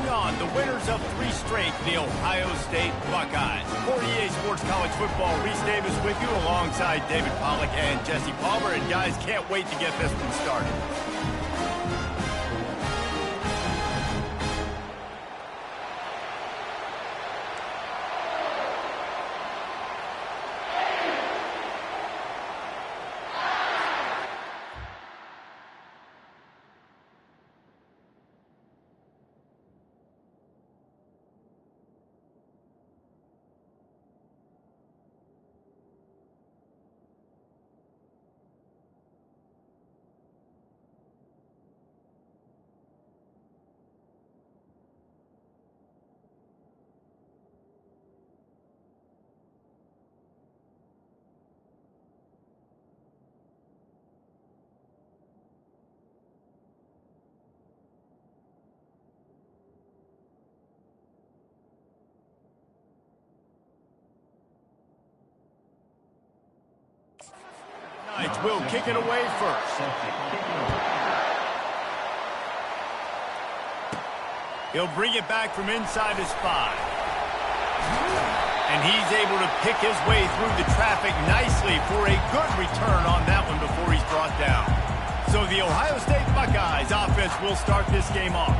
taking on the winners of 3 straight, the Ohio State Buckeyes. For EA Sports College Football, Reese Davis with you alongside David Pollack and Jesse Palmer. And guys, can't wait to get this one started. Knights will kick it away first. He'll bring it back from inside his 5. And he's able to pick his way through the traffic nicely for a good return on that one before he's brought down. So the Ohio State Buckeyes offense will start this game off.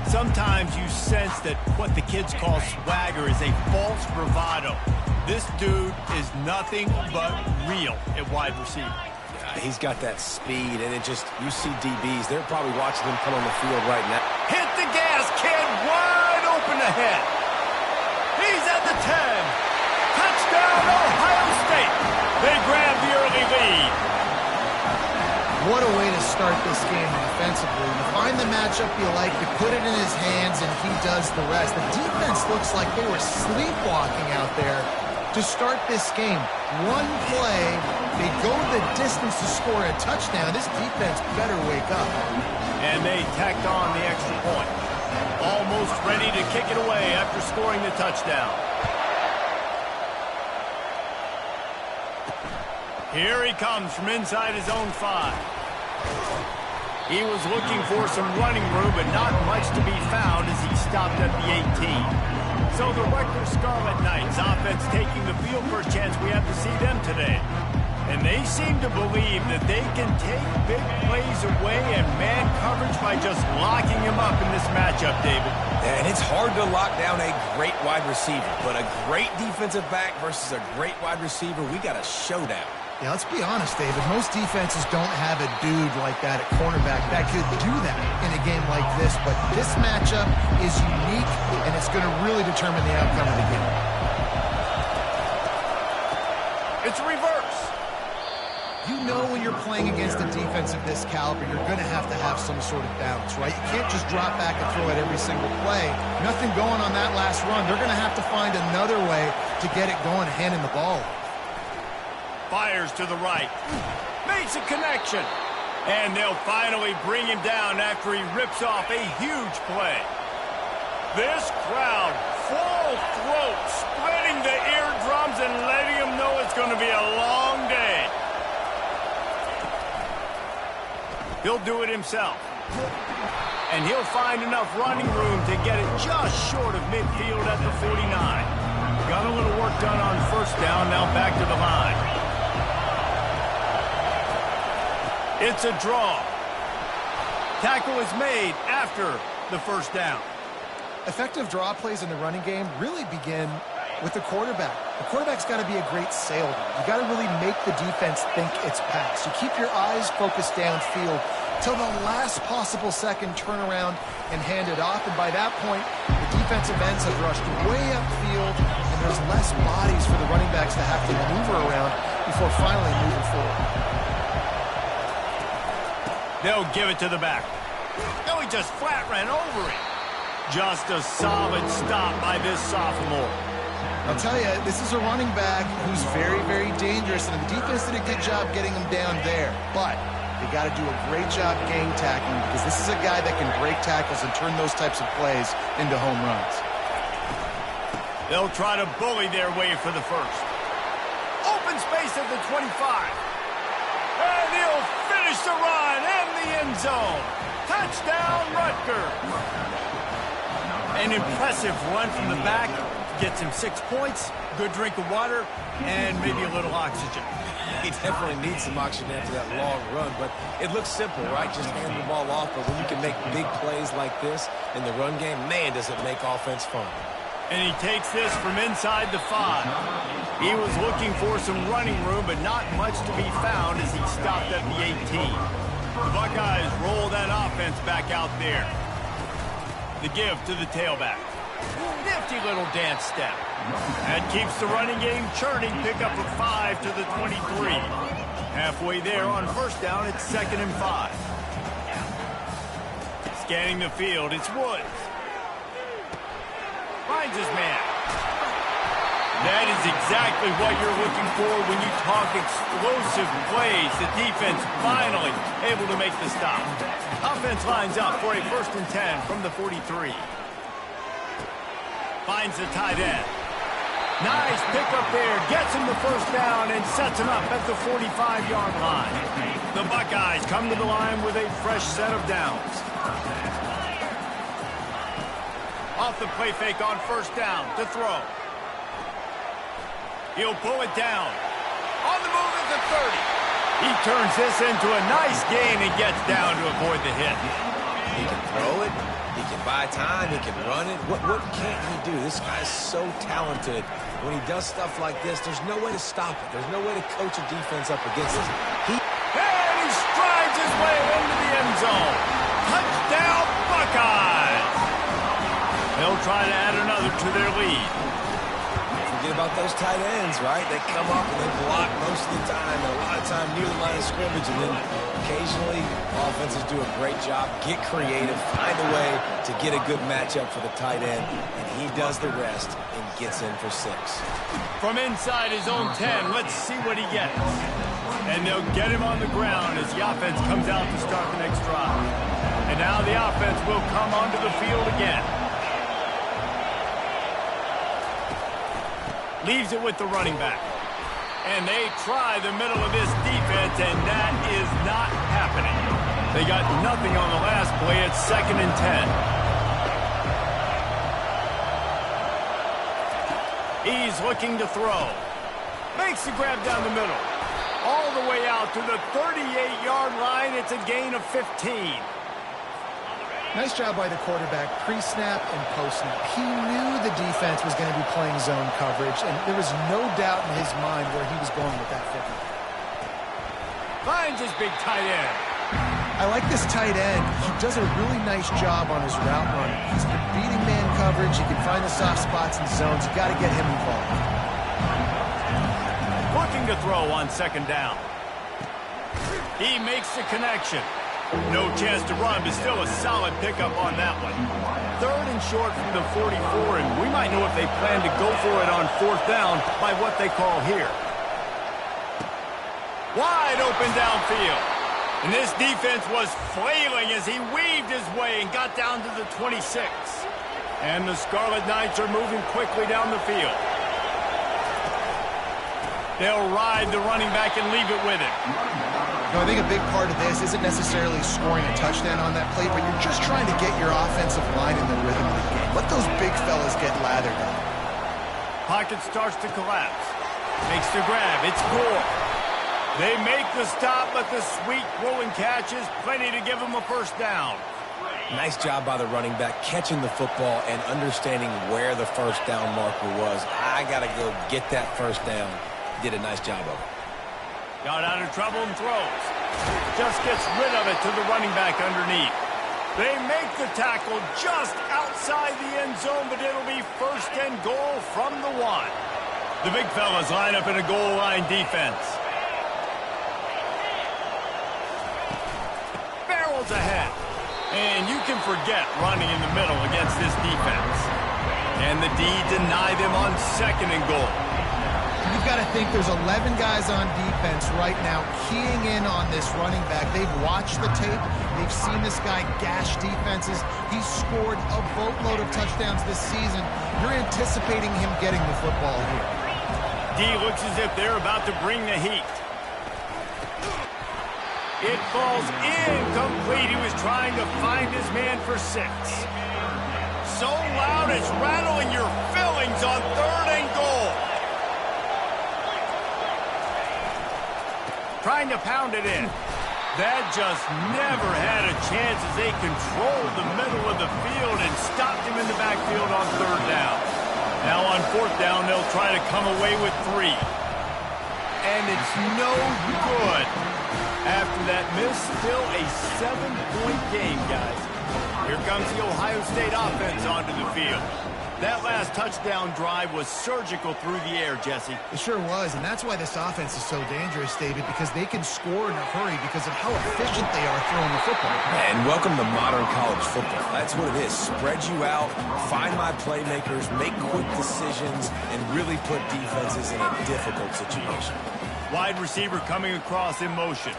Sometimes you sense that what the kids call swagger is a false bravado. This dude is nothing but real at wide receiver. Yeah, he's got that speed, and it just, you see DBs, they're probably watching him come on the field right now. Hit the gas, kid, wide open ahead. He's at the 10. Touchdown, Ohio State. They grab the early lead. What a way to start this game defensively. You find the matchup you like, you put it in his hands, and he does the rest. The defense looks like they were sleepwalking out there to start this game. One play, they go the distance to score a touchdown. This defense better wake up. And they tacked on the extra point. Almost ready to kick it away after scoring the touchdown. Here he comes from inside his own 5. He was looking for some running room, but not much to be found as he stopped at the 18. So the Rutgers Scarlet Knights offense taking the field for a chance we have to see them today. And they seem to believe that they can take big plays away and man coverage by just locking him up in this matchup, David. And it's hard to lock down a great wide receiver, but a great defensive back versus a great wide receiver, we got a showdown. Yeah, let's be honest, David. Most defenses don't have a dude like that at cornerback that could do that in a game like this, but this matchup is unique, and it's going to really determine the outcome of the game. It's a reverse. You know when you're playing against a defense of this caliber, you're going to have some sort of balance, right? You can't just drop back and throw it every single play. Nothing going on that last run. They're going to have to find another way to get it going, handing the ball. Fires to the right. Makes a connection. And they'll finally bring him down after he rips off a huge play. This crowd, full throat, spreading the eardrums and letting them know it's going to be a long day. He'll do it himself. And he'll find enough running room to get it just short of midfield at the 49. Got a little work done on first down, now back to the line. It's a draw. Tackle is made after the first down. Effective draw plays in the running game really begin with the quarterback. The quarterback's got to be a great salesman. You got to really make the defense think it's pass. You keep your eyes focused downfield till the last possible second, turn around and hand it off. And by that point, the defensive ends have rushed way upfield, and there's less bodies for the running backs to have to maneuver around before finally moving forward. They'll give it to the back. No, he just flat ran over it. Just a solid stop by this sophomore. I'll tell you, this is a running back who's very, very dangerous, and the defense did a good job getting him down there. But they got to do a great job gang tackling, because this is a guy that can break tackles and turn those types of plays into home runs. They'll try to bully their way for the first. Open space at the 25. And he'll finish the run in the end zone. Touchdown, Rutgers. An impressive run from the back. Gets him 6 points, good drink of water, and maybe a little oxygen. He definitely needs some oxygen after that long run, but it looks simple, right? Just hand the ball off, but when you can make big plays like this in the run game, man, does it make offense fun. And he takes this from inside the 5. He was looking for some running room, but not much to be found as he stopped at the 18. The Buckeyes roll that offense back out there. The give to the tailback. Nifty little dance step. That keeps the running game churning. Pick up a 5 to the 23. Halfway there on first down, it's 2nd and 5. Scanning the field, it's Woods. Finds his man. That is exactly what you're looking for when you talk explosive plays. The defense finally able to make the stop. Offense lines up for a 1st and 10 from the 43. Finds the tight end. Nice pickup there. Gets him the first down and sets him up at the 45-yard line. The Buckeyes come to the line with a fresh set of downs. Off the play fake on first down to throw. He'll pull it down. On the move at the 30. He turns this into a nice gain and gets down to avoid the hit. He can throw it. He can buy time. He can run it. What can't he do? This guy's so talented. When he does stuff like this, there's no way to stop it. There's no way to coach a defense up against it. And he strides his way into the end zone. Touchdown, Buckeyes! They'll try to add another to their lead. Forget about those tight ends, right? They come up and they block most of the time, and a lot of time near the line of scrimmage, and then occasionally offenses do a great job, get creative, find a way to get a good matchup for the tight end, and he does the rest and gets in for 6. From inside his own 10, let's see what he gets. And they'll get him on the ground as the offense comes out to start the next drive. And now the offense will come onto the field again. Leaves it with the running back. And they try the middle of this defense, and that is not happening. They got nothing on the last play. It's 2nd and 10. He's looking to throw. Makes the grab down the middle. All the way out to the 38-yard line. It's a gain of 15. Nice job by the quarterback, pre-snap and post-snap. He knew the defense was going to be playing zone coverage, and there was no doubt in his mind where he was going with that football. Finds his big tight end. I like this tight end. He does a really nice job on his route running. He's been beating man coverage. He can find the soft spots and zones. You got to get him involved. Looking to throw on 2nd down. He makes the connection. No chance to run, but still a solid pickup on that one. 3rd and short from the 44, and we might know if they plan to go for it on 4th down by what they call here. Wide open downfield. And this defense was flailing as he weaved his way and got down to the 26. And the Scarlet Knights are moving quickly down the field. They'll ride the running back and leave it with him. No, I think a big part of this isn't necessarily scoring a touchdown on that play, but you're just trying to get your offensive line in the rhythm of the game. Let those big fellas get lathered up. Pocket starts to collapse. Makes the grab. It's Gore. They make the stop, but the sweet rolling catch is plenty to give them a first down. Nice job by the running back catching the football and understanding where the first down marker was. I got to go get that first down. Did a nice job of it. Got out of trouble and throws. Just gets rid of it to the running back underneath. They make the tackle just outside the end zone, but it'll be 1st and goal from the 1. The big fellas line up in a goal line defense. Barrels ahead. And you can forget running in the middle against this defense. And the D deny them on 2nd and goal. You've got to think there's 11 guys on defense right now keying in on this running back. They've watched the tape. They've seen this guy gash defenses. He's scored a boatload of touchdowns this season. You're anticipating him getting the football here. D looks as if they're about to bring the heat. It falls incomplete. He was trying to find his man for 6. so loud it's rattling your fillings on 3rd and goal. Trying to pound it in. That just never had a chance as they controlled the middle of the field and stopped him in the backfield on 3rd down. Now on 4th down, they'll try to come away with 3. And it's no good. After that miss, still a 7-point game, guys. Here comes the Ohio State offense onto the field. That last touchdown drive was surgical through the air, Jesse. It sure was, and that's why this offense is so dangerous, David, because they can score in a hurry because of how efficient they are throwing the football. And welcome to modern college football. That's what it is. Spread you out, find my playmakers, make quick decisions, and really put defenses in a difficult situation. Wide receiver coming across in motion.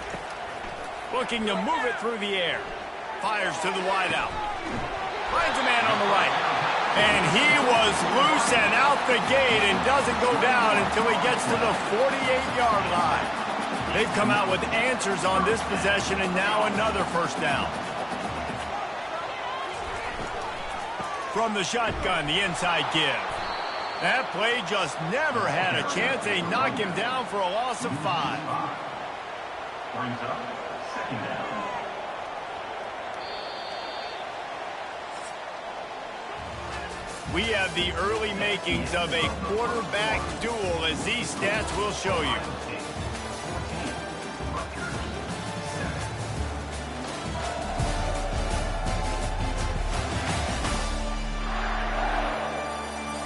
Looking to move it through the air. Fires to the wideout. Finds a man on the right. And he was loose and out the gate and doesn't go down until he gets to the 48-yard line. They've come out with answers on this possession and now another 1st down. From the shotgun, the inside give. That play just never had a chance. They knock him down for a loss of 5. Brings up 2nd down. We have the early makings of a quarterback duel, as these stats will show you.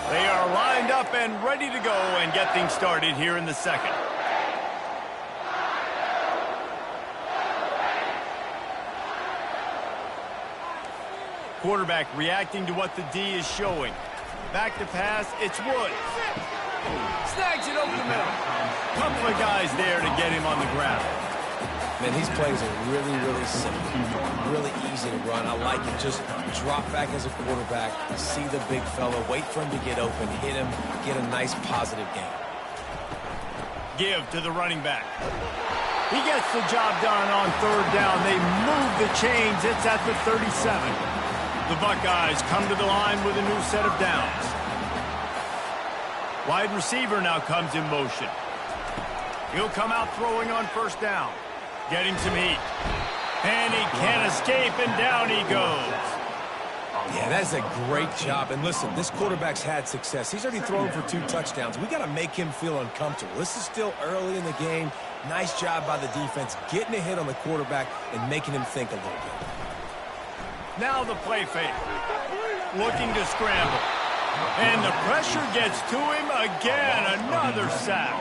They are lined up and ready to go and get things started here in the 2nd. Quarterback reacting to what the D is showing. Back to pass, it's Woods. Snags it over the middle. Couple of guys there to get him on the ground. Man, these plays are really, really simple. Really easy to run. I like it. Just drop back as a quarterback, see the big fella, wait for him to get open, hit him, get a nice positive game. Give to the running back. He gets the job done on 3rd down. They move the chains. It's at the 37. The Buckeyes come to the line with a new set of downs. Wide receiver now comes in motion. He'll come out throwing on 1st down. Getting some heat. And he can't escape, and down he goes. Yeah, that's a great job. And listen, this quarterback's had success. He's already thrown for 2 touchdowns. We got to make him feel uncomfortable. This is still early in the game. Nice job by the defense, getting a hit on the quarterback and making him think a little bit. Now the play fake. Looking to scramble. And the pressure gets to him again. Another sack.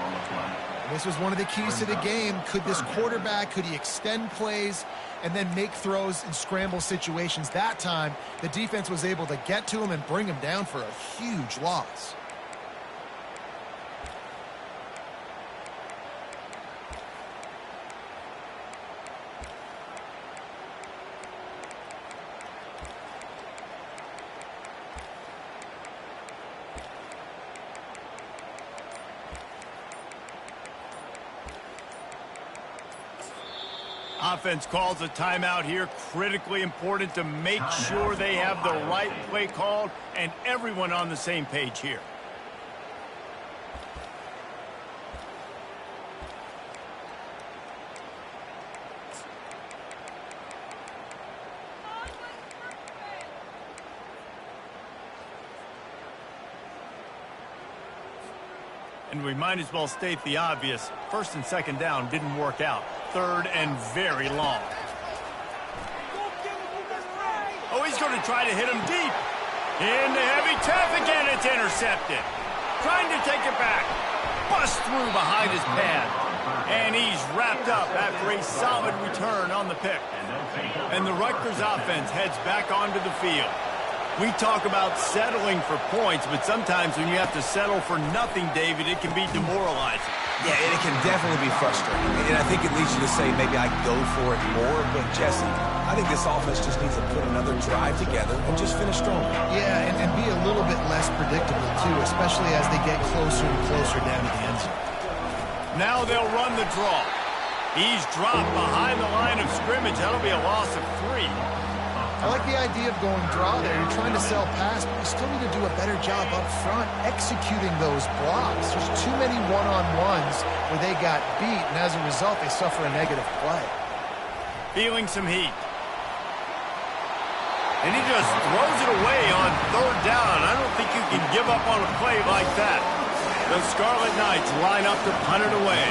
This was one of the keys to the game. Could this quarterback, could he extend plays and then make throws in scramble situations? That time, the defense was able to get to him and bring him down for a huge loss. Offense calls a timeout here. Critically important to make sure they have the right play called and everyone on the same page here. And we might as well state the obvious. 1st and 2nd down didn't work out. 3rd and very long. Oh, he's going to try to hit him deep. Into heavy traffic, and it's intercepted. Trying to take it back. Bust through behind his pad. And he's wrapped up after a solid return on the pick. And the Rutgers offense heads back onto the field. We talk about settling for points, but sometimes when you have to settle for nothing, David, it can be demoralizing. Yeah, and it can definitely be frustrating. And I think it leads you to say maybe I go for it more. But, Jesse, I think this offense just needs to put another drive together and just finish strong. Yeah, and be a little bit less predictable, too, especially as they get closer and closer down to the end zone. Now they'll run the draw. He's dropped behind the line of scrimmage. That'll be a loss of 3. I like the idea of going draw there. You're trying to sell pass, but you still need to do a better job up front executing those blocks. There's too many one-on-ones where they got beat, and as a result, they suffer a negative play. Feeling some heat. And he just throws it away on third down. I don't think you can give up on a play like that. The Scarlet Knights line up to punt it away.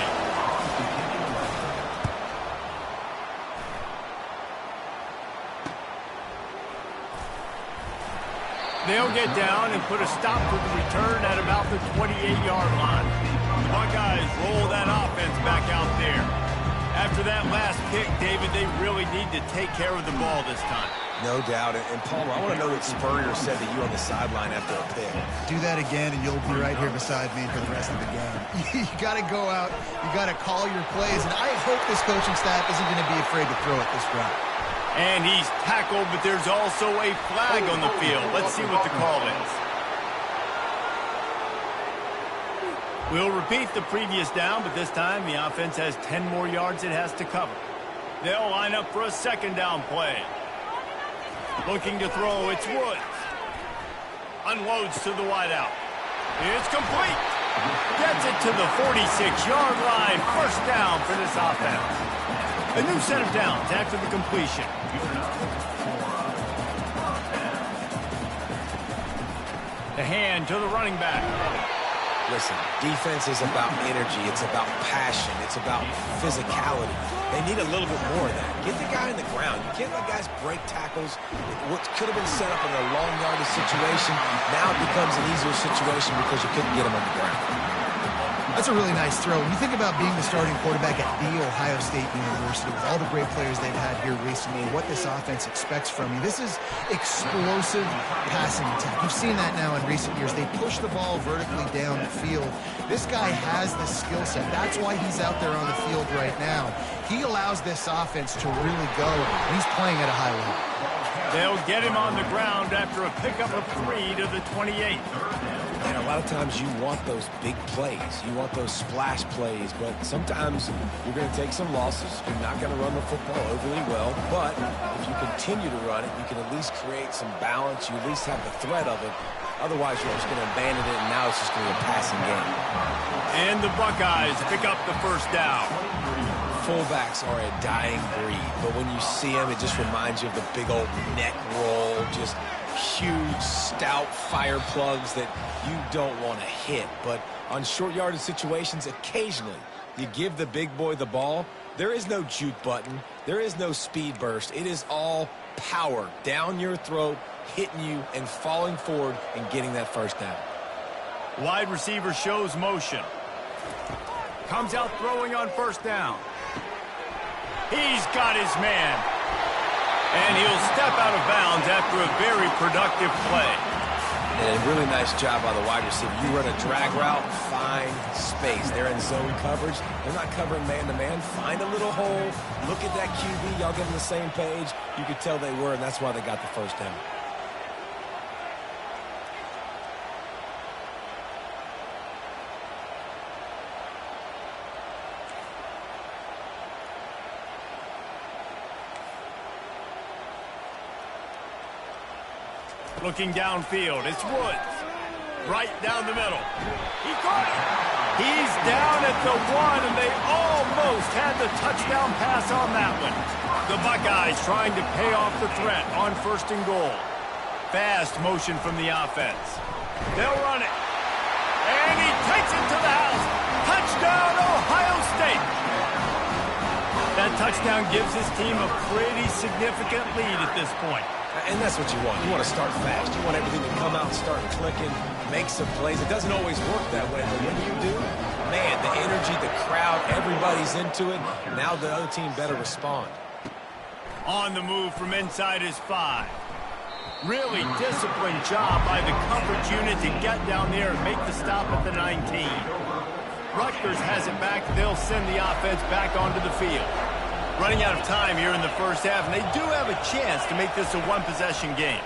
They'll get down and put a stop to the return at about the 28-yard line. The Buckeyes roll that offense back out there. After that last pick, David, they really need to take care of the ball this time. No doubt. And Palmer, I want to know what Spurrier said to you on the sideline after a pick. Do that again, and you'll be right here beside me for the rest of the game. You got to go out. You got to call your plays, and I hope this coaching staff isn't going to be afraid to throw it this route. And he's tackled, but there's also a flag on the field. Let's see what the call is. We'll repeat the previous down, but this time the offense has 10 more yards it has to cover. They'll line up for a second down play. Looking to throw, it's Woods. Unloads to the wideout. It's complete. Gets it to the 46-yard line. First down for this offense. A new set of downs after the completion. The hand to the running back. Listen, defense is about energy. It's about passion. It's about physicality. They need a little bit more of that. Get the guy in the ground. You can't let guys break tackles. What could have been set up in a long yardage situation now becomes an easier situation because you couldn't get him on the ground. That's a really nice throw. When you think about being the starting quarterback at The Ohio State University with all the great players they've had here recently, what this offense expects from you, this is explosive passing attack. You've seen that now in recent years. They push the ball vertically down the field. This guy has the skill set. That's why he's out there on the field right now. He allows this offense to really go, and he's playing at a high level. They'll get him on the ground after a pickup of 3 to the 28. And a lot of times you want those big plays. You want those splash plays, but sometimes you're going to take some losses. You're not going to run the football overly well, but if you continue to run it, you can at least create some balance. You at least have the threat of it. Otherwise, you're just going to abandon it, and now it's just going to be a passing game. And the Buckeyes pick up the first down. Fullbacks are a dying breed, but when you see them, it just reminds you of the big old neck roll, just huge, stout fire plugs that you don't want to hit. But on short yardage situations, occasionally you give the big boy the ball. There is no juke button. There is no speed burst. It is all power down your throat, hitting you and falling forward and getting that first down. Wide receiver shows motion. Comes out throwing on first down. He's got his man. And he'll step out of bounds after a very productive play. And a really nice job by the wide receiver. You run a drag route, find space. They're in zone coverage. They're not covering man-to-man. Find a little hole. Look at that QB. Y'all get on the same page. You could tell they were, and that's why they got the first down. Looking downfield, it's Woods. Right down the middle. He caught it. He's down at the 1, and they almost had the touchdown pass on that one. The Buckeyes trying to pay off the threat on first and goal. Fast motion from the offense. They'll run it. And he takes it to the house. Touchdown, Ohio State. That touchdown gives his team a pretty significant lead at this point. And that's what you want. You want to start fast. You want everything to come out and start clicking, make some plays. It doesn't always work that way, but when you do, man, the energy, the crowd, everybody's into it. Now the other team better respond. On the move from inside his 5. Really disciplined job by the coverage unit to get down there and make the stop at the 19. Rutgers has it back. They'll send the offense back onto the field. Running out of time here in the first half, and they do have a chance to make this a one-possession game.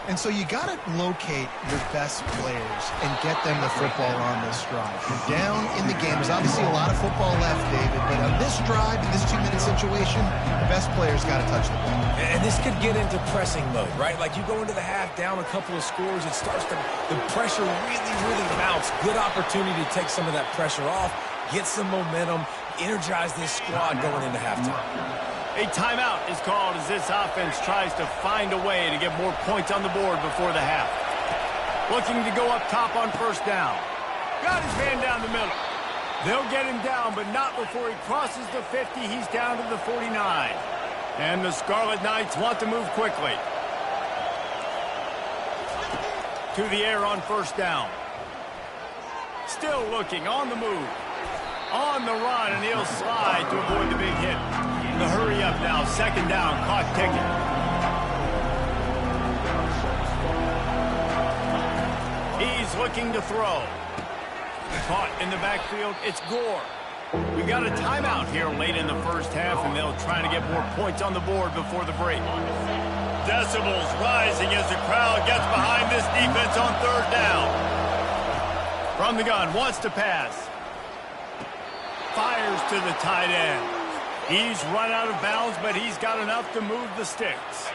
And so you got to locate your best players and get them the football on this drive. You're down in the game. There's obviously a lot of football left, David, but on this drive, in this 2-minute situation, the best players got to touch the ball. And this could get into pressing mode, right? Like you go into the half down a couple of scores, it starts to, the pressure really mounts. Good opportunity to take some of that pressure off, get some momentum, energize this squad going into halftime. A timeout is called as this offense tries to find a way to get more points on the board before the half. Looking to go up top on first down. Got his man down the middle. They'll get him down, but not before he crosses the 50. He's down to the 49. And the Scarlet Knights want to move quickly. To the air on first down. Still looking, on the move. On the run, and he'll slide to avoid the big hit. The hurry up now, second down, clock ticking. He's looking to throw. Caught in the backfield, it's Gore. We got a timeout here late in the first half, and they'll try to get more points on the board before the break. Decibels rising as the crowd gets behind this defense on third down. From the gun, wants to pass. Fires to the tight end. He's run out of bounds, but he's got enough to move the sticks.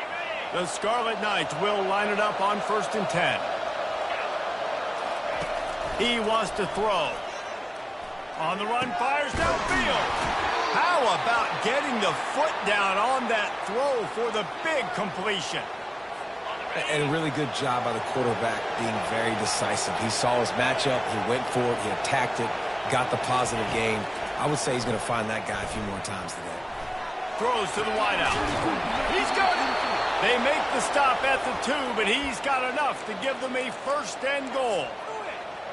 The Scarlet Knights will line it up on 1st and 10. He wants to throw. On the run, fires downfield. How about getting the foot down on that throw for the big completion? And a really good job by the quarterback being very decisive. He saw his matchup, he went for it, he attacked it, got the positive gain. I would say he's going to find that guy a few more times today. Throws to the wideout. He's got it. They make the stop at the 2, but he's got enough to give them a 1st and goal.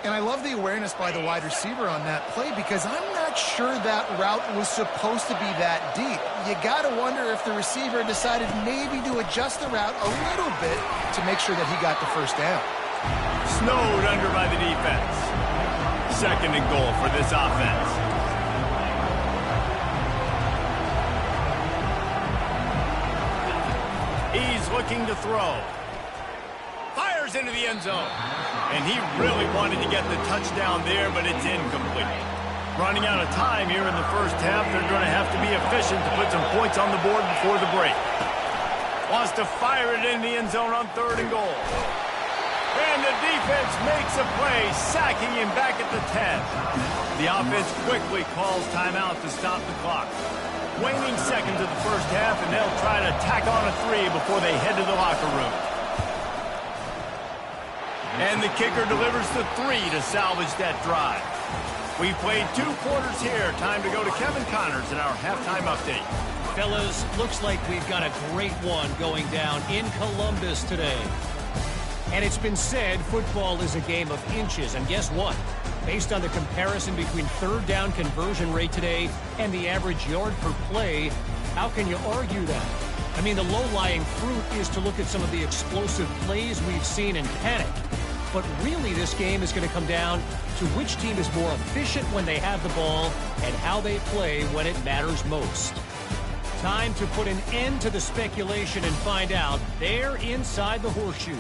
And I love the awareness by the wide receiver on that play because I'm not sure that route was supposed to be that deep. You got to wonder if the receiver decided maybe to adjust the route a little bit to make sure that he got the 1st down. Snowed under by the defense. 2nd and goal for this offense. He's looking to throw. Fires into the end zone. And he really wanted to get the touchdown there, but it's incomplete. Running out of time here in the first half, they're going to have to be efficient to put some points on the board before the break. Wants to fire it in the end zone on 3rd and goal. And the defense makes a play, sacking him back at the 10. The offense quickly calls timeout to stop the clock. Waning seconds of the first half, and they'll try to tack on a 3 before they head to the locker room. And the kicker delivers the 3 to salvage that drive. We played 2 quarters here. Time to go to Kevin Connors in our halftime update. Fellas, looks like we've got a great one going down in Columbus today. And it's been said football is a game of inches. And guess what? Based on the comparison between 3rd down conversion rate today and the average yard per play, how can you argue that? I mean, the low-lying fruit is to look at some of the explosive plays we've seen in panic. But really, this game is going to come down to which team is more efficient when they have the ball and how they play when it matters most. Time to put an end to the speculation and find out. They're inside the horseshoe.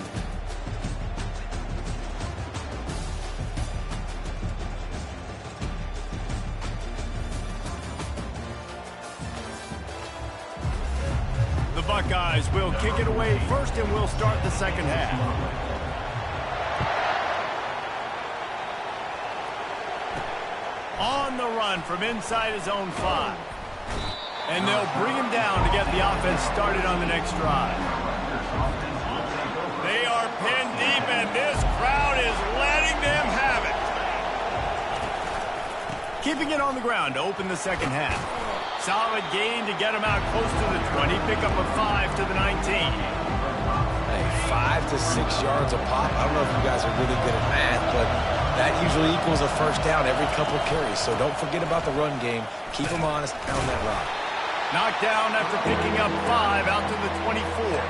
The Buckeyes will kick it away first, and we'll start the second half. On the run from inside his own 5. And they'll bring him down to get the offense started on the next drive. They are pinned deep, and this crowd is letting them have it. Keeping it on the ground to open the second half. Solid gain to get him out close to the 20. Pick up a 5 to the 19. Hey, 5 to 6 yards a pop. I don't know if you guys are really good at math, but that usually equals a 1st down every couple carries. So don't forget about the run game. Keep them honest, pound that rock. Knocked down after picking up 5 out to the 24.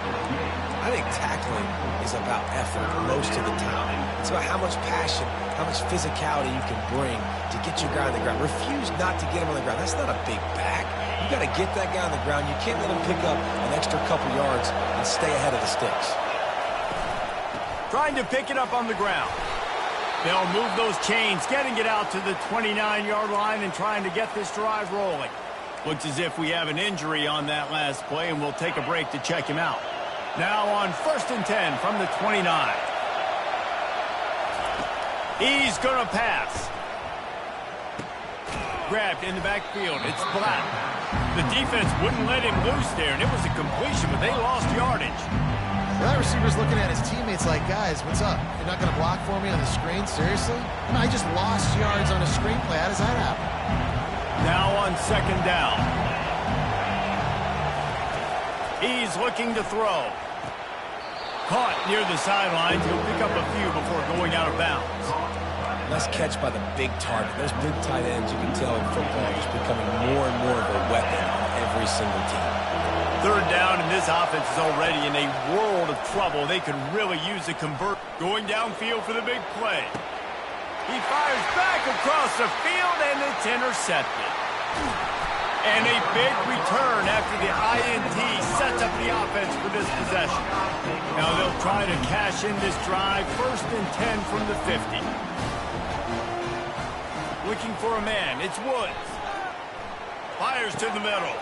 I think tackling is about effort most of the time. It's about how much passion, how much physicality you can bring to get your guy on the ground. Refuse not to get him on the ground. That's not a big back. You got to get that guy on the ground. You can't let him pick up an extra couple yards and stay ahead of the sticks. Trying to pick it up on the ground. They'll move those chains, getting it out to the 29-yard line and trying to get this drive rolling. Looks as if we have an injury on that last play, and we'll take a break to check him out. Now on 1st and 10 from the 29. He's going to pass. Grabbed in the backfield. It's Black. The defense wouldn't let him loose there, and it was a completion, but they lost yardage. Well, that receiver's looking at his teammates like, guys, what's up? You're not going to block for me on the screen? Seriously? I just lost yards on a screenplay. How does that happen? Now on 2nd down. He's looking to throw. Caught near the sidelines. He'll pick up a few before going out of bounds. Nice catch by the big target. Those big tight ends, you can tell in football, are just becoming more and more of a weapon on every single team. 3rd down, and this offense is already in a world of trouble. They could really use a convert. Going downfield for the big play. He fires back across the field, and it's intercepted. And a big return after the INT sets up the offense for this possession. Now they'll try to cash in this drive. 1st and 10 from the 50. Looking for a man. It's Woods. Fires to the middle.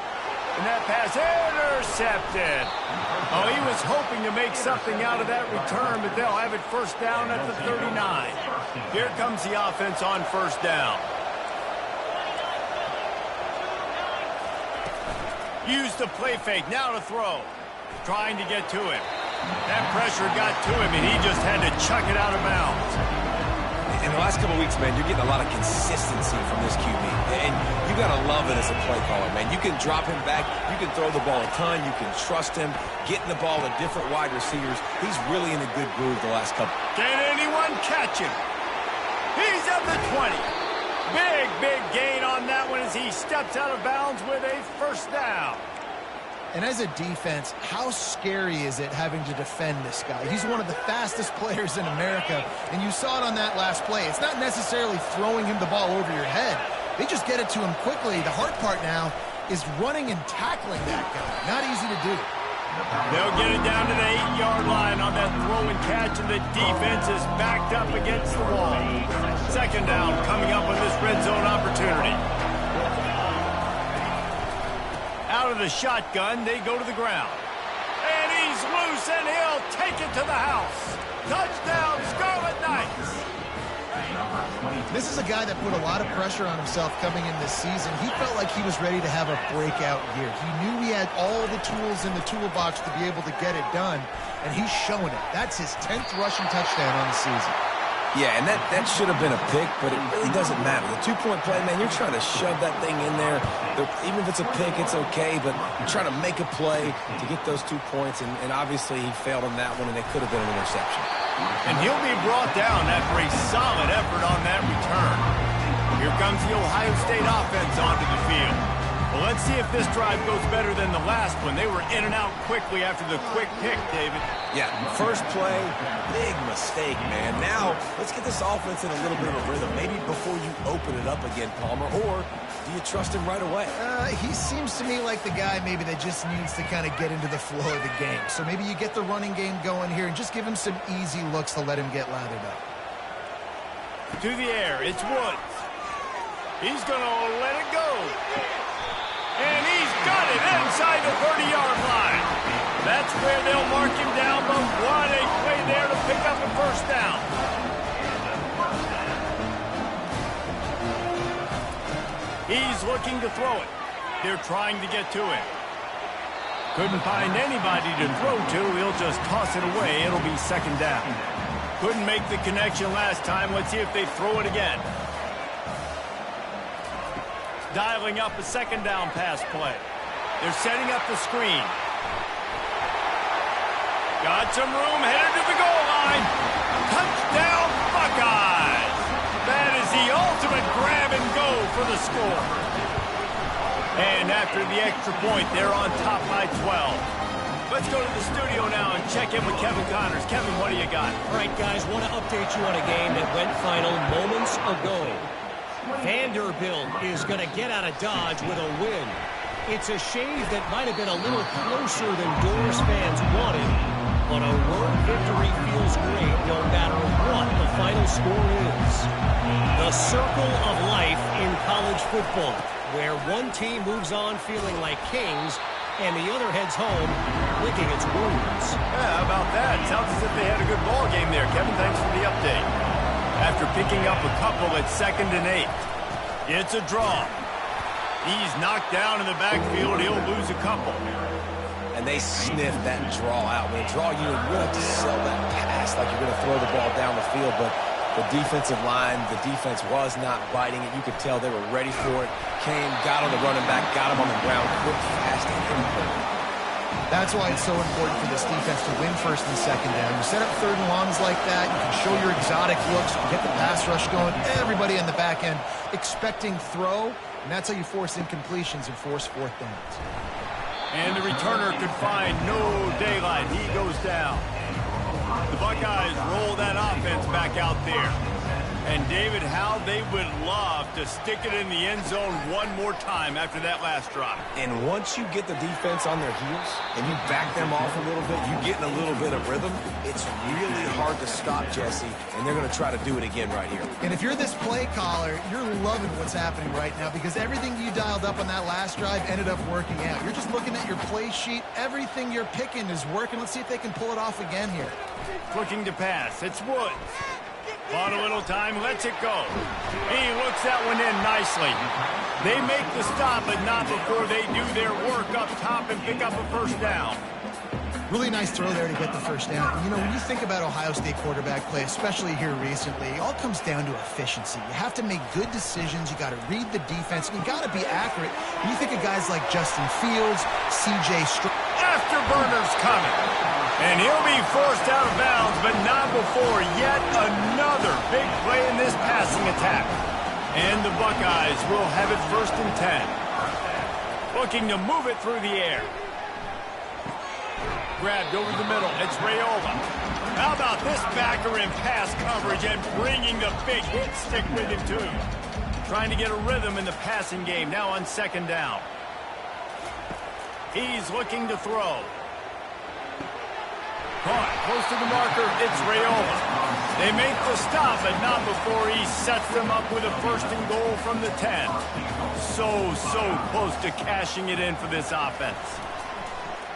And that pass intercepted. Oh, he was hoping to make something out of that return, but they'll have it 1st down at the 39. Here comes the offense on 1st down. Use the play fake. Now to throw. Trying to get to him. That pressure got to him, and he just had to chuck it out of bounds. In the last couple of weeks, man, you're getting a lot of consistency from this QB. And you got to love it as a play caller, man. You can drop him back. You can throw the ball a ton. You can trust him. Getting the ball to different wide receivers. He's really in a good groove the last couple. Can anyone catch him? He's at the 20. Big gain on that one as he steps out of bounds with a 1st down. And as a defense, how scary is it having to defend this guy? He's one of the fastest players in America, and you saw it on that last play. It's not necessarily throwing him the ball over your head. They just get it to him quickly. The hard part now is running and tackling that guy. Not easy to do. They'll get it down to the 8-yard line on that throw and catch, and the defense is backed up against the wall. 2nd down coming up on this red zone opportunity. Out of the shotgun, they go to the ground. And he's loose, and he'll take it to the house. Touchdown, Scarlet Knights. This is a guy that put a lot of pressure on himself coming in this season. He felt like he was ready to have a breakout year. He knew he had all the tools in the toolbox to be able to get it done, and he's showing it. That's his 10th rushing touchdown on the season. Yeah, and that should have been a pick, but it really doesn't matter. The 2-point play, man, you're trying to shove that thing in there. Even if it's a pick, it's okay, but you're trying to make a play to get those 2 points, and obviously he failed on that one, and it could have been an interception. And he'll be brought down after a solid effort on that return. Here comes the Ohio State offense onto the field. Well, let's see if this drive goes better than the last one. They were in and out quickly after the quick pick, David. Yeah, first play, big mistake, man. Now, let's get this offense in a little bit of a rhythm. Maybe before you open it up again, Palmer, or do you trust him right away? He seems to me like the guy maybe that just needs to kind of get into the flow of the game. So maybe you get the running game going here and just give him some easy looks to let him get lathered up. To the air, it's Woods. He's going to let it go. And he's got it inside the 30-yard line. That's where they'll mark him down, but what a play there to pick up a 1st down. He's looking to throw it. They're trying to get to him. Couldn't find anybody to throw to. He'll just toss it away. It'll be 2nd down. Couldn't make the connection last time. Let's see if they throw it again. Dialing up a 2nd down pass play. They're setting up the screen. Got some room, headed to the goal line. Touchdown, Buckeyes! That is the ultimate grab and go for the score. And after the extra point, they're on top by 12. Let's go to the studio now and check in with Kevin Connors. Kevin, what do you got? All right, guys, want to update you on a game that went final moments ago. Vanderbilt is going to get out of Dodge with a win. It's a shave that might have been a little closer than Doors fans wanted, but a road victory feels great no matter what the final score is. The circle of life in college football, where one team moves on feeling like kings and the other heads home licking its wounds. Yeah, how about that? Sounds as if they had a good ball game there. Kevin, thanks for the update. After picking up a couple at 2nd and 8, it's a draw. He's knocked down in the backfield. He'll lose a couple. And they sniff that draw out. When a draw unit, you really have to sell that pass like you're going to throw the ball down the field. But the defensive line, the defense was not biting it. You could tell they were ready for it. Came, got on the running back, got him on the ground, quick, fast, and important. That's why it's so important for this defense to win 1st and 2nd down. You set up 3rd and longs like that. You can show your exotic looks. You can get the pass rush going. Everybody on the back end expecting throw. And that's how you force incompletions and force 4th downs. And the returner could find no daylight. He goes down. The Buckeyes roll that offense back out there. And, David, how they would love to stick it in the end zone one more time after that last drive. And once you get the defense on their heels and you back them off a little bit, you get in a little bit of rhythm, it's really hard to stop, Jesse, and they're going to try to do it again right here. And if you're this play caller, you're loving what's happening right now because everything you dialed up on that last drive ended up working out. You're just looking at your play sheet. Everything you're picking is working. Let's see if they can pull it off again here. Looking to pass. It's Woods. Bought a little time, lets it go. He looks that one in nicely. They make the stop, but not before they do their work up top and pick up a 1st down. Really nice throw there to get the 1st down. You know, when you think about Ohio State quarterback play, especially here recently, it all comes down to efficiency. You have to make good decisions. You got to read the defense. And you got to be accurate. When you think of guys like Justin Fields, C.J. Stroud. Afterburner's coming. And he'll be forced out of bounds, but not before yet another big play in this passing attack. And the Buckeyes will have it 1st and 10. Looking to move it through the air. Grabbed over the middle. It's Raiola. How about this backer in pass coverage and bringing the big hit stick with him, too. Trying to get a rhythm in the passing game now on 2nd down. He's looking to throw. Caught close to the marker. It's Raiola. They make the stop, but not before he sets them up with a 1st and goal from the 10. So close to cashing it in for this offense.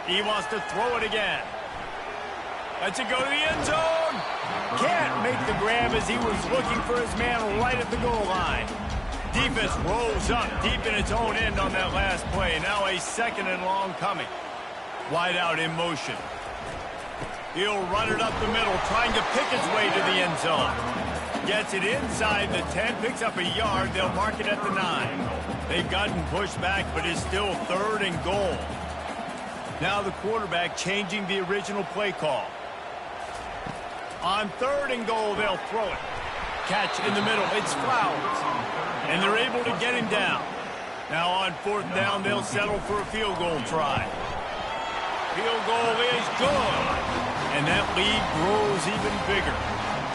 He wants to throw it again. Lets it go to the end zone. Can't make the grab as he was looking for his man right at the goal line. Defense rolls up deep in its own end on that last play. Now a 2nd and long coming. Wide out in motion. He'll run it up the middle, trying to pick his way to the end zone. Gets it inside the 10, picks up a yard. They'll mark it at the 9. They've gotten pushed back, but it's still 3rd and goal. Now the quarterback changing the original play call. On 3rd and goal, they'll throw it. Catch in the middle. It's Flowers. And they're able to get him down. Now on 4th down, they'll settle for a field goal try. Field goal is good. And that lead grows even bigger.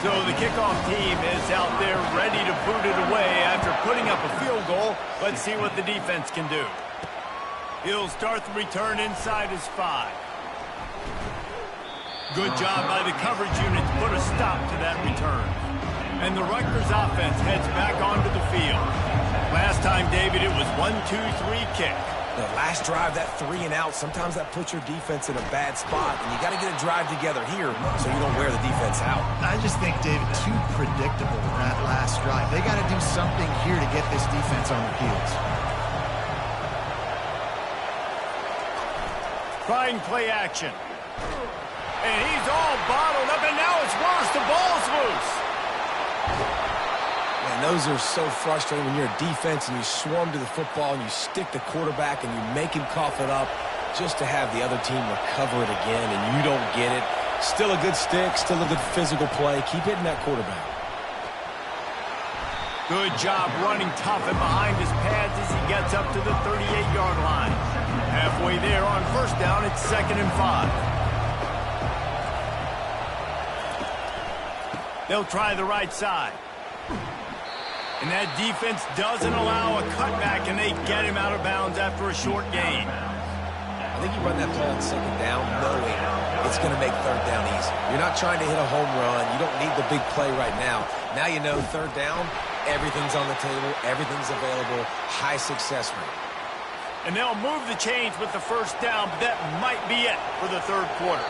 So the kickoff team is out there ready to boot it away after putting up a field goal. Let's see what the defense can do. He'll start the return inside his 5. Good job by the coverage unit to put a stop to that return. And the Rutgers offense heads back onto the field. Last time, David, it was 1-2-3 kick. The last drive, that 3 and out, sometimes that puts your defense in a bad spot, and you got to get a drive together here so you don't wear the defense out. I just think, David, too predictable that last drive. They got to do something here to get this defense on their heels. Trying play action. And he's all bottled up, and now it's worse. The ball's loose. And those are so frustrating when you're a defense and you swarm to the football and you stick the quarterback and you make him cough it up just to have the other team recover it again, and you don't get it. Still a good stick, still a good physical play. Keep hitting that quarterback. Good job running tough and behind his pads as he gets up to the 38-yard line. Halfway there on 1st down, it's 2nd and 5. They'll try the right side. And that defense doesn't allow a cutback, and they get him out of bounds after a short gain. I think you run that play on 2nd down knowing it's going to make third down easy. You're not trying to hit a home run. You don't need the big play right now. Now you know third down, everything's on the table, everything's available, high success rate. And they'll move the chains with the first down, but that might be it for the third quarter.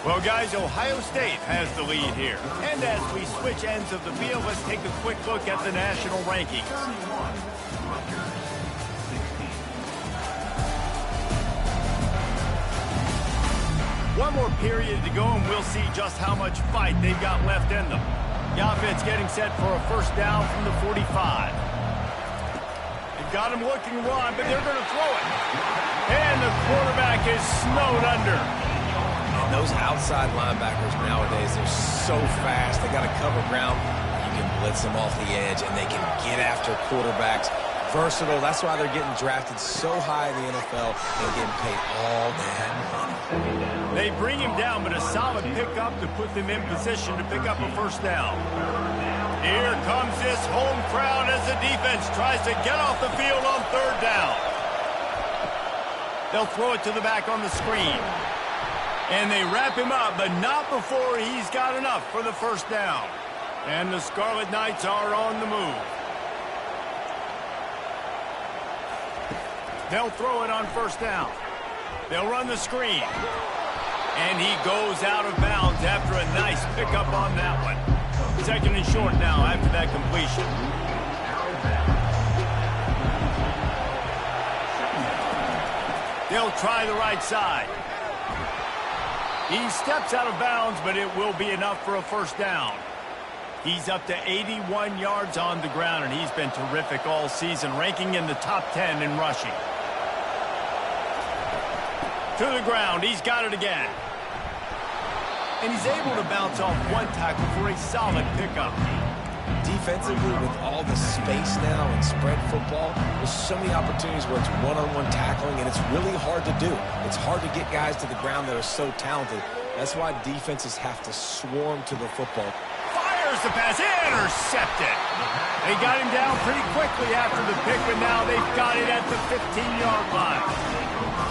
Well, guys, Ohio State has the lead here. And as we switch ends of the field, let's take a quick look at the national rankings. One more period to go, and we'll see just how much fight they've got left in them. The offense getting set for a first down from the 45. They've got him looking to run, but they're going to throw it. And the quarterback is snowed under. And those outside linebackers nowadays, they're so fast. They got to cover ground. You can blitz them off the edge, and they can get after quarterbacks. Versatile. That's why they're getting drafted so high in the NFL and getting paid all that money. They bring him down, but a solid pickup to put them in position to pick up a first down. Here comes this home crowd as the defense tries to get off the field on third down. They'll throw it to the back on the screen. And they wrap him up, but not before he's got enough for the first down. And the Scarlet Knights are on the move. They'll throw it on first down. They'll run the screen. And he goes out of bounds after a nice pickup on that one. Second and short now after that completion. They'll try the right side. He steps out of bounds, but it will be enough for a first down. He's up to 81 yards on the ground, and he's been terrific all season, ranking in the top 10 in rushing. To the ground, he's got it again. And he's able to bounce off one tackle for a solid pickup. Defensively, with all the space now in spread football, there's so many opportunities where it's one-on-one tackling, and it's really hard to do. It's hard to get guys to the ground that are so talented. That's why defenses have to swarm to the football. Fires the pass, intercepted. They got him down pretty quickly after the pick, but now they've got it at the 15-yard line.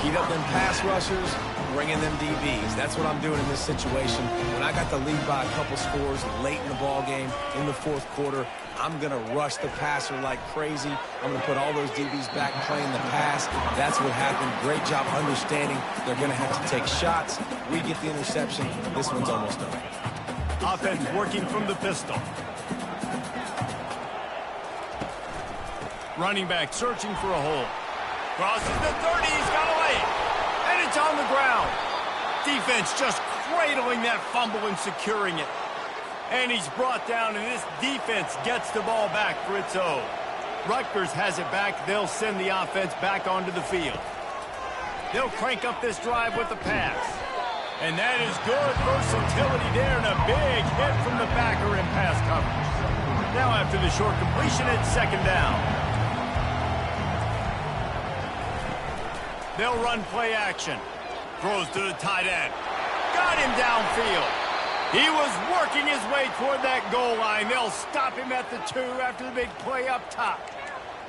Heat up them pass rushers, bring in them DBs. That's what I'm doing in this situation. When I got the lead by a couple scores late in the ball game, in the fourth quarter, I'm going to rush the passer like crazy. I'm going to put all those DBs back playing the pass. That's what happened. Great job understanding they're going to have to take shots. We get the interception. This one's almost done. Offense working from the pistol. Running back searching for a hole. Crosses the 30, he's got a lane. And it's on the ground. Defense just cradling that fumble and securing it. And he's brought down, and this defense gets the ball back for its own. Rutgers has it back. They'll send the offense back onto the field. They'll crank up this drive with the pass. And that is good versatility there, and a big hit from the backer in pass coverage. Now after the short completion, it's second down. They'll run play action. Throws to the tight end. Got him downfield. He was working his way toward that goal line. They'll stop him at the 2 after the big play up top.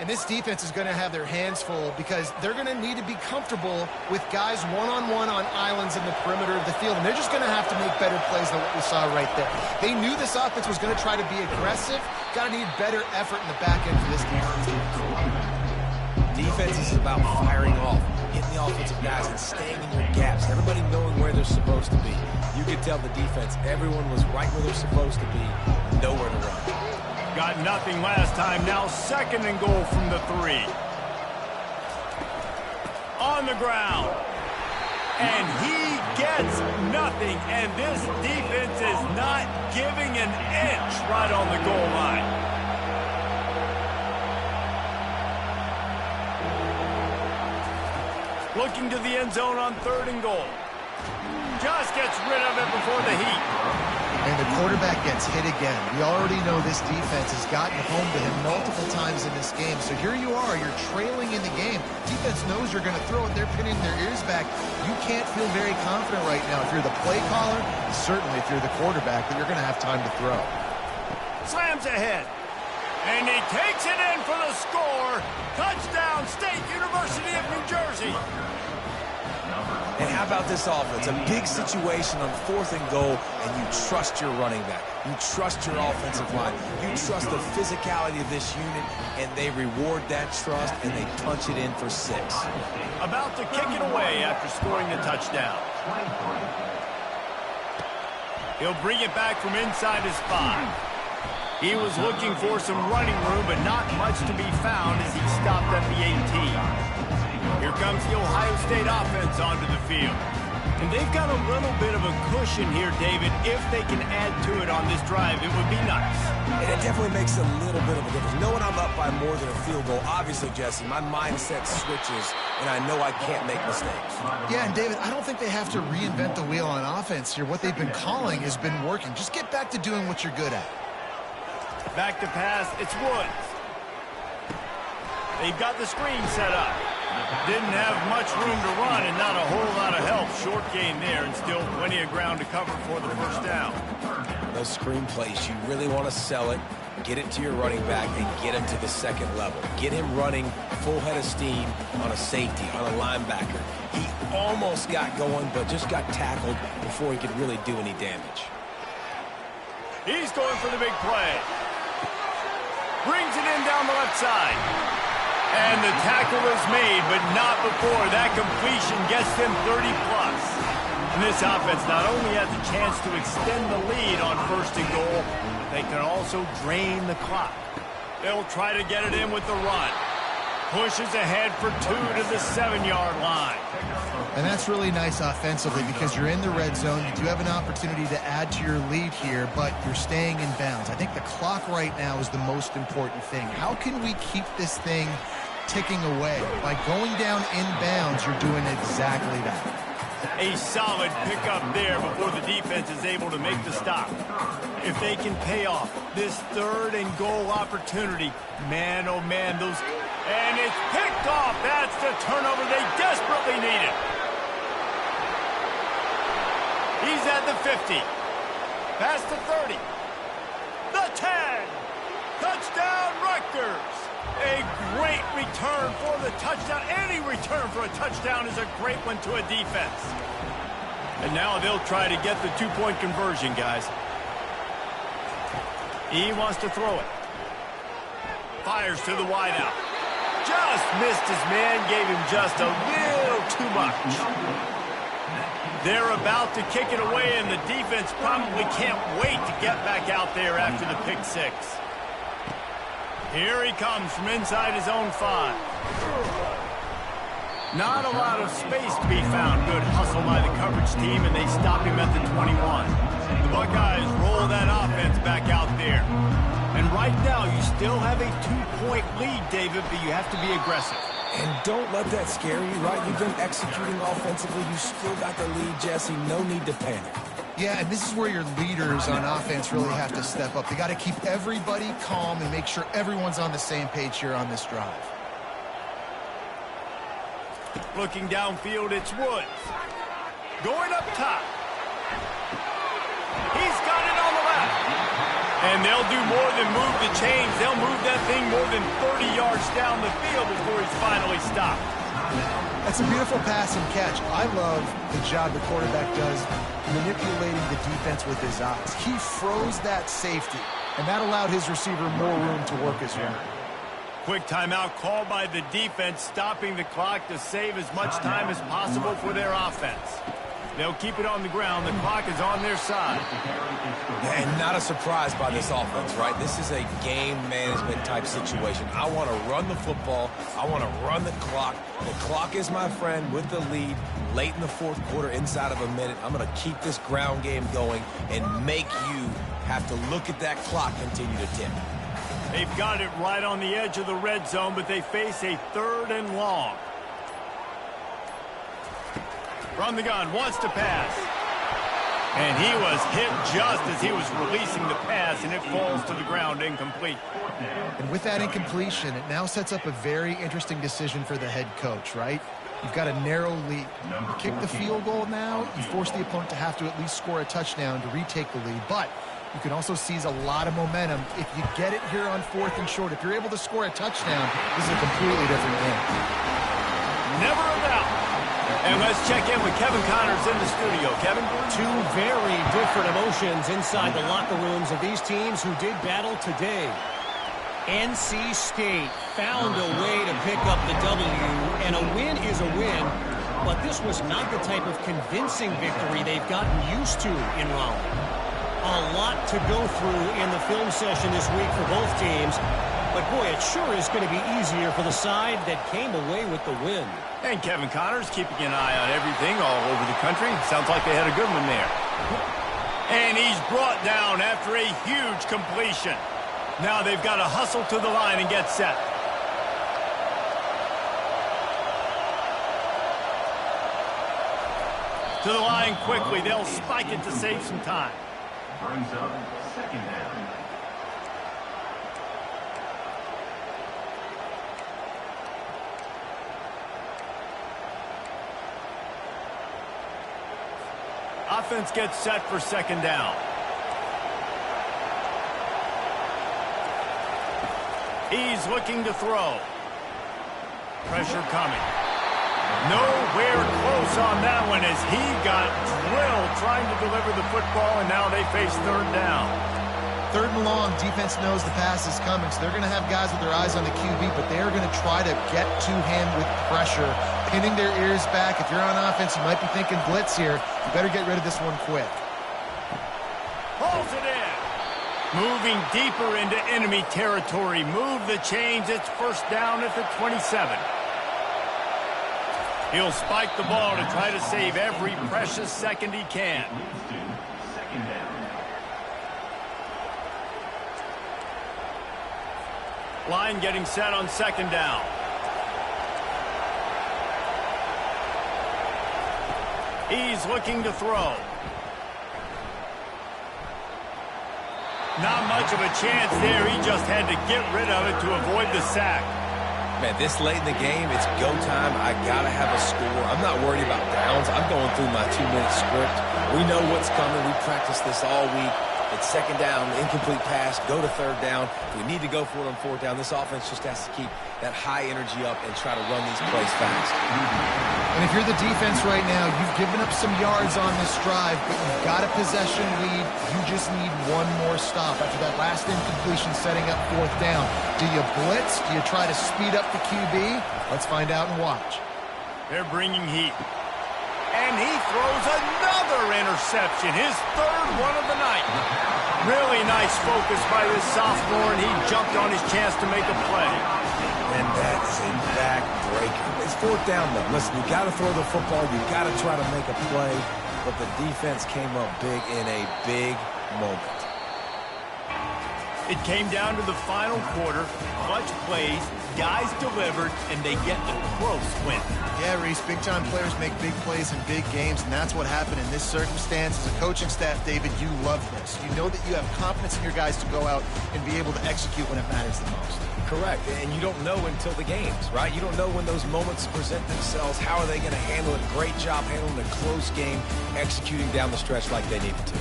And this defense is going to have their hands full because they're going to need to be comfortable with guys one-on-one on islands in the perimeter of the field. And they're just going to have to make better plays than what we saw right there. They knew this offense was going to try to be aggressive. Got to need better effort in the back end for this defense. Defense is about firing off, hitting the offensive guys and staying in your gaps. Everybody knowing where they're supposed to be. You could tell the defense, everyone was right where they're supposed to be, nowhere to run. Got nothing last time. Now second and goal from the 3. On the ground. And he gets nothing. And this defense is not giving an inch right on the goal line. Looking to the end zone on third and goal. Just gets rid of it before the heat. And the quarterback gets hit again. We already know this defense has gotten home to him multiple times in this game. So here you are, you're trailing in the game. Defense knows you're going to throw it. They're pinning their ears back. You can't feel very confident right now. If you're the play caller, certainly if you're the quarterback, that you're going to have time to throw. Slams ahead. And he takes it in for the score. Touchdown, State University of New Jersey. And how about this offense? A big situation on 4th and goal, and you trust your running back. You trust your offensive line. You trust the physicality of this unit, and they reward that trust, and they punch it in for 6. About to kick it away after scoring the touchdown. He'll bring it back from inside his 5. He was looking for some running room, but not much to be found as he stopped at the 18. Here comes the Ohio State offense onto the field. And they've got a little bit of a cushion here, David. If they can add to it on this drive, it would be nice. And it definitely makes a little bit of a difference. Knowing I'm up by more than a field goal, obviously, Jesse, my mindset switches, and I know I can't make mistakes. Yeah, and David, I don't think they have to reinvent the wheel on offense here. What they've been calling has been working. Just get back to doing what you're good at. Back to pass, it's Woods. They've got the screen set up. Didn't have much room to run and not a whole lot of help. Short gain there and still plenty of ground to cover for the first down. Those screen plays, you really want to sell it, get it to your running back, and get him to the second level. Get him running full head of steam on a safety, on a linebacker. He almost got going, but just got tackled before he could really do any damage. He's going for the big play. Brings it in down the left side. And the tackle is made, but not before that completion gets them 30-plus. And this offense not only has a chance to extend the lead on 1st and goal, they can also drain the clock. They'll try to get it in with the run. Pushes ahead for 2 to the 7-yard line. And that's really nice offensively because you're in the red zone. You do have an opportunity to add to your lead here, but you're staying in bounds. I think the clock right now is the most important thing. How can we keep this thing ticking away? By going down in bounds, you're doing exactly that. A solid pickup there before the defense is able to make the stop. If they can pay off this 3rd and goal opportunity, man, oh man, those... And it's picked off. That's the turnover they desperately needed. He's at the 50. Past the 30. The 10. Touchdown, Rutgers. A great return for the touchdown. Any return for a touchdown is a great one to a defense. And now they'll try to get the 2-point conversion, guys. He wants to throw it. Fires to the wideout. Just missed his man, gave him just a little too much. They're about to kick it away, and the defense probably can't wait to get back out there after the pick 6. Here he comes from inside his own 5. Not a lot of space to be found. Good hustle by the coverage team, and they stop him at the 21. The Buckeyes roll that offense back out there. And right now, you still have a 2-point lead, David, but you have to be aggressive. And don't let that scare you, right? You've been executing offensively. You still got the lead, Jesse. No need to panic. Yeah, and this is where your leaders on offense really have to step up. They got to keep everybody calm and make sure everyone's on the same page here on this drive. Looking downfield, it's Woods. Going up top. He's got it on the left. And they'll do more than move the chains. They'll move that thing more than 30 yards down the field before he's finally stopped. That's a beautiful pass and catch. I love the job the quarterback does manipulating the defense with his eyes. He froze that safety, and that allowed his receiver more room to work his run. Quick timeout called by the defense, stopping the clock to save as much time as possible for their offense. They'll keep it on the ground. The clock is on their side. And not a surprise by this offense, right? This is a game management type situation. I want to run the football. I want to run the clock. The clock is my friend with the lead late in the 4th quarter, inside of a minute. I'm going to keep this ground game going and make you have to look at that clock continue to tick. They've got it right on the edge of the red zone, but they face a 3rd and long. From the gun, wants to pass. And he was hit just as he was releasing the pass, and it falls to the ground incomplete. And with that incompletion, it now sets up a very interesting decision for the head coach, right? You've got a narrow lead. You kick the field goal now, you force the opponent to have to at least score a touchdown to retake the lead. But you can also seize a lot of momentum if you get it here on 4th and short. If you're able to score a touchdown, this is a completely different game. Never a doubt. And let's check in with Kevin Connors in the studio. Kevin? Two very different emotions inside the locker rooms of these teams who did battle today. NC State found a way to pick up the W, and a win is a win, but this was not the type of convincing victory they've gotten used to in Raleigh. A lot to go through in the film session this week for both teams, but boy, it sure is going to be easier for the side that came away with the win. And Kevin Connors keeping an eye on everything all over the country. Sounds like they had a good one there. And he's brought down after a huge completion. Now they've got to hustle to the line and get set. To the line quickly. They'll spike it to save some time. Brings up second down. Offense gets set for second down. He's looking to throw. Pressure coming. Nowhere close on that one as he got drilled trying to deliver the football, and now they face third down. Third and long, defense knows the pass is coming, so they're going to have guys with their eyes on the QB, but they're going to try to get to him with pressure, pinning their ears back. If you're on offense, you might be thinking blitz here. You better get rid of this one quick. Pulls it in. Moving deeper into enemy territory. Move the chains. It's first down at the 27. He'll spike the ball to try to save every precious second he can. Second down. Line getting set on second down. He's looking to throw. Not much of a chance there. He just had to get rid of it to avoid the sack. Man, this late in the game, it's go time. I got to have a score. I'm not worried about downs. I'm going through my 2-minute script. We know what's coming. We practiced this all week. It's second down, incomplete pass, go to third down. If we need to go for it on fourth down, this offense just has to keep that high energy up and try to run these plays fast. And if you're the defense right now, you've given up some yards on this drive, but you've got a possession lead. You just need one more stop after that last incompletion setting up fourth down. Do you blitz? Do you try to speed up the QB? Let's find out and watch. They're bringing heat. And he throws another interception, his third one of the night. Really nice focus by this sophomore, and he jumped on his chance to make a play. And that is a backbreaker. It's fourth down, though. Listen, you got to throw the football. You got to try to make a play. But the defense came up big in a big moment. It came down to the final quarter. Clutch plays, guys delivered, and they get a close win. Yeah, Reese, big-time players make big plays in big games, and that's what happened in this circumstance. As a coaching staff, David, you love this. You know that you have confidence in your guys to go out and be able to execute when it matters the most. Correct, and you don't know until the games, right? You don't know when those moments present themselves. How are they going to handle it? Great job handling a close game, executing down the stretch like they needed to.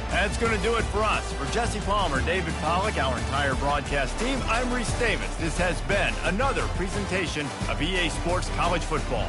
That's going to do it for us. For Jesse Palmer, David Pollack, our entire broadcast team, I'm Reese Davis. This has been another presentation of EA Sports College Football.